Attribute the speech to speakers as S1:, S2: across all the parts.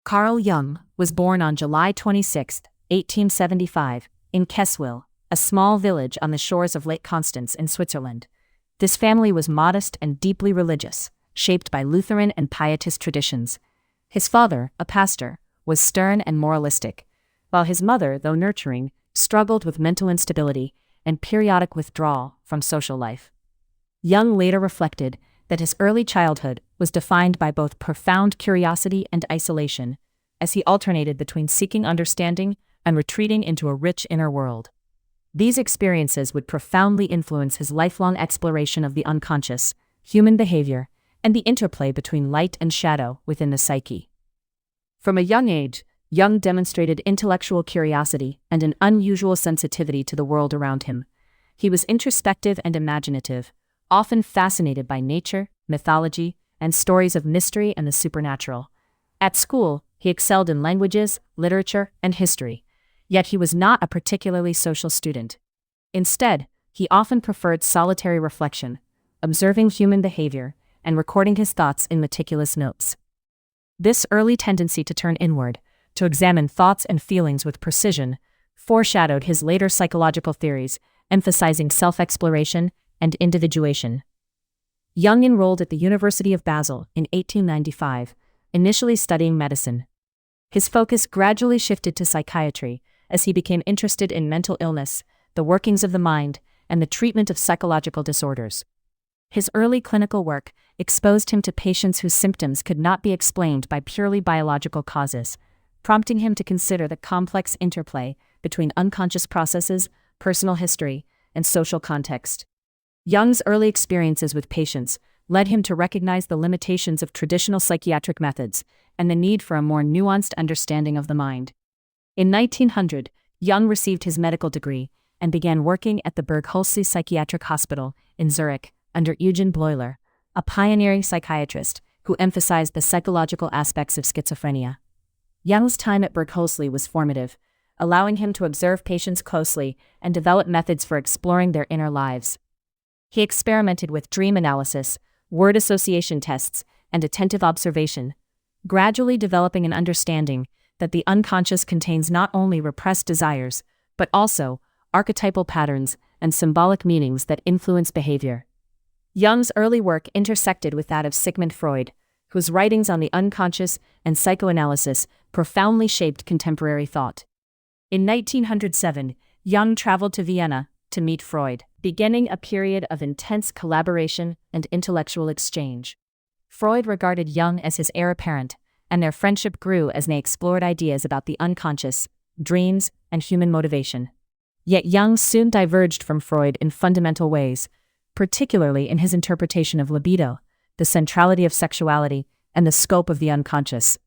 S1: Carl Jung was born on July 26, 1875, in Kesswil, a small village on the shores of Lake Constance in Switzerland. This family was modest and deeply religious, shaped by Lutheran and Pietist traditions. His father, a pastor, was stern and moralistic, while his mother, though nurturing, struggled with mental instability and periodic withdrawal from social life. Jung later reflected that his early childhood was defined by both profound curiosity and isolation, as he alternated between seeking understanding and retreating into a rich inner world. These experiences would profoundly influence his lifelong exploration of the unconscious, human behavior, and the interplay between light and shadow within the psyche. From a young age, Jung demonstrated intellectual curiosity and an unusual sensitivity to the world around him. He was introspective and imaginative, often fascinated by nature, mythology, and stories of mystery and the supernatural. At school, he excelled in languages, literature, and history, yet he was not a particularly social student. Instead, he often preferred solitary reflection, observing human behavior, and recording his thoughts in meticulous notes. This early tendency to turn inward, to examine thoughts and feelings with precision, foreshadowed his later psychological theories, emphasizing self-exploration and individuation. Jung enrolled at the University of Basel in 1895, initially studying medicine. His focus gradually shifted to psychiatry as he became interested in mental illness, the workings of the mind, and the treatment of psychological disorders. His early clinical work exposed him to patients whose symptoms could not be explained by purely biological causes, prompting him to consider the complex interplay between unconscious processes, personal history, and social context. Jung's early experiences with patients led him to recognize the limitations of traditional psychiatric methods and the need for a more nuanced understanding of the mind. In 1900, Jung received his medical degree and began working at the Bergholzli Psychiatric Hospital in Zurich under Eugen Bleuler, a pioneering psychiatrist who emphasized the psychological aspects of schizophrenia. Jung's time at Bergholzli was formative, allowing him to observe patients closely and develop methods for exploring their inner lives. He experimented with dream analysis, word association tests, and attentive observation, gradually developing an understanding that the unconscious contains not only repressed desires, but also archetypal patterns and symbolic meanings that influence behavior. Jung's early work intersected with that of Sigmund Freud, whose writings on the unconscious and psychoanalysis profoundly shaped contemporary thought. In 1907, Jung traveled to Vienna to meet Freud, beginning a period of intense collaboration and intellectual exchange. Freud regarded Jung as his heir apparent, and their friendship grew as they explored ideas about the unconscious, dreams, and human motivation. Yet Jung soon diverged from Freud in fundamental ways, particularly in his interpretation of libido, the centrality of sexuality, and the scope of the unconscious.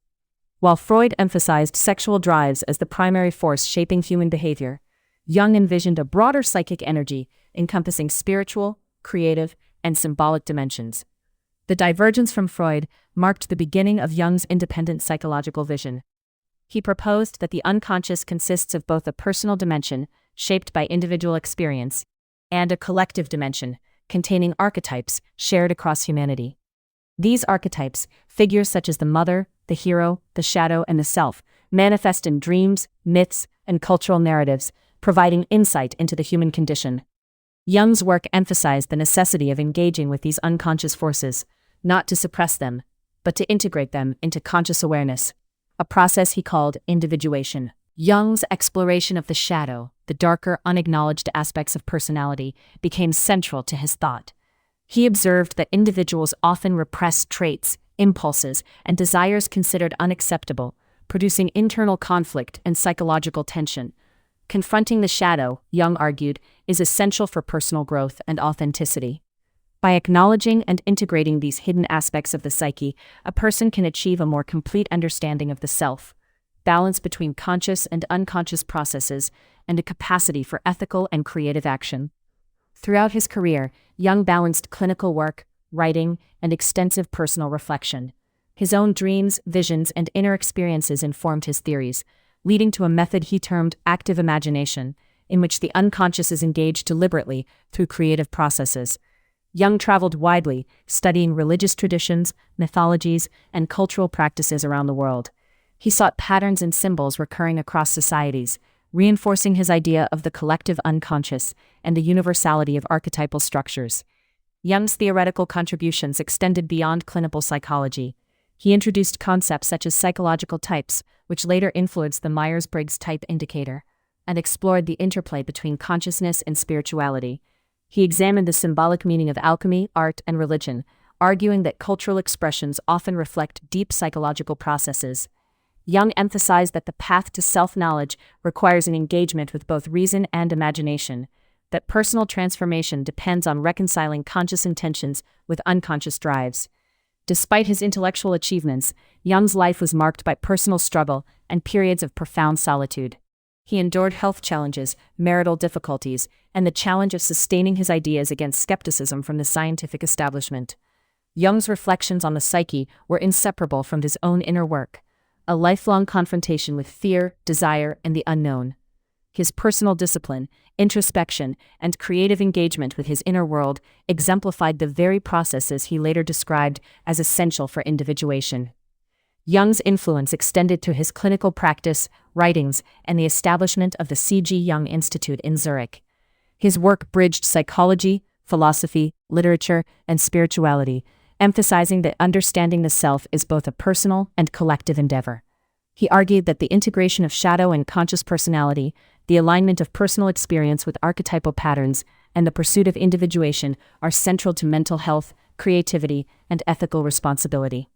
S1: While Freud emphasized sexual drives as the primary force shaping human behavior, Jung envisioned a broader psychic energy encompassing spiritual, creative, and symbolic dimensions. The divergence from Freud marked the beginning of Jung's independent psychological vision. He proposed that the unconscious consists of both a personal dimension, shaped by individual experience, and a collective dimension, containing archetypes shared across humanity. These archetypes, figures such as the mother, the hero, the shadow, and the self, manifest in dreams, myths, and cultural narratives, providing insight into the human condition. Jung's work emphasized the necessity of engaging with these unconscious forces, not to suppress them, but to integrate them into conscious awareness, a process he called individuation. Jung's exploration of the shadow, the darker, unacknowledged aspects of personality, became central to his thought. He observed that individuals often repress traits, impulses, and desires considered unacceptable, producing internal conflict and psychological tension. Confronting the shadow, Jung argued, is essential for personal growth and authenticity. By acknowledging and integrating these hidden aspects of the psyche, a person can achieve a more complete understanding of the self, balance between conscious and unconscious processes, and a capacity for ethical and creative action. Throughout his career, Jung balanced clinical work, writing, and extensive personal reflection. His own dreams, visions, and inner experiences informed his theories, leading to a method he termed active imagination, in which the unconscious is engaged deliberately through creative processes. Jung traveled widely, studying religious traditions, mythologies, and cultural practices around the world. He sought patterns and symbols recurring across societies, reinforcing his idea of the collective unconscious and the universality of archetypal structures. Jung's theoretical contributions extended beyond clinical psychology. He introduced concepts such as psychological types, which later influenced the Myers-Briggs type indicator, and explored the interplay between consciousness and spirituality. He examined the symbolic meaning of alchemy, art, and religion, arguing that cultural expressions often reflect deep psychological processes. Jung emphasized that the path to self-knowledge requires an engagement with both reason and imagination, that personal transformation depends on reconciling conscious intentions with unconscious drives. Despite his intellectual achievements, Jung's life was marked by personal struggle and periods of profound solitude. He endured health challenges, marital difficulties, and the challenge of sustaining his ideas against skepticism from the scientific establishment. Jung's reflections on the psyche were inseparable from his own inner work, a lifelong confrontation with fear, desire, and the unknown. His personal discipline, introspection, and creative engagement with his inner world exemplified the very processes he later described as essential for individuation. Jung's influence extended to his clinical practice, writings, and the establishment of the C.G. Jung Institute in Zurich. His work bridged psychology, philosophy, literature, and spirituality, emphasizing that understanding the self is both a personal and collective endeavor. He argued that the integration of shadow and conscious personality, the alignment of personal experience with archetypal patterns, and the pursuit of individuation are central to mental health, creativity, and ethical responsibility.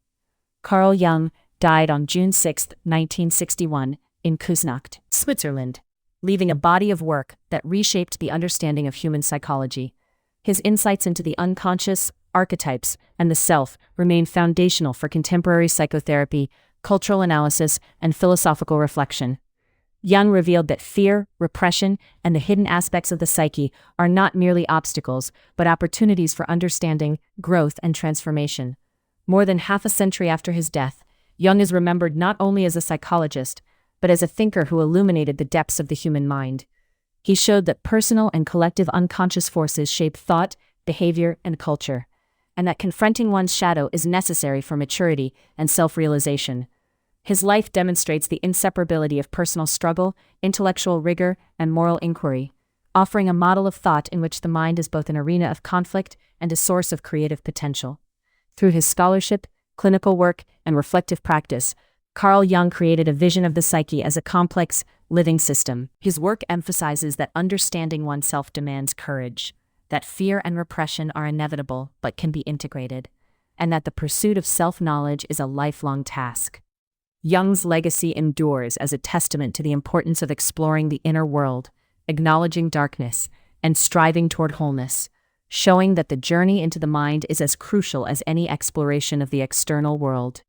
S1: Carl Jung died on June 6, 1961, in Küsnacht, Switzerland, leaving a body of work that reshaped the understanding of human psychology. His insights into the unconscious, archetypes, and the self remain foundational for contemporary psychotherapy, cultural analysis, and philosophical reflection. Jung revealed that fear, repression, and the hidden aspects of the psyche are not merely obstacles, but opportunities for understanding, growth, and transformation. More than half a century after his death, Jung is remembered not only as a psychologist, but as a thinker who illuminated the depths of the human mind. He showed that personal and collective unconscious forces shape thought, behavior, and culture, and that confronting one's shadow is necessary for maturity and self-realization. His life demonstrates the inseparability of personal struggle, intellectual rigor, and moral inquiry, offering a model of thought in which the mind is both an arena of conflict and a source of creative potential. Through his scholarship, clinical work, and reflective practice, Carl Jung created a vision of the psyche as a complex, living system. His work emphasizes that understanding oneself demands courage, that fear and repression are inevitable but can be integrated, and that the pursuit of self-knowledge is a lifelong task. Jung's legacy endures as a testament to the importance of exploring the inner world, acknowledging darkness, and striving toward wholeness, showing that the journey into the mind is as crucial as any exploration of the external world.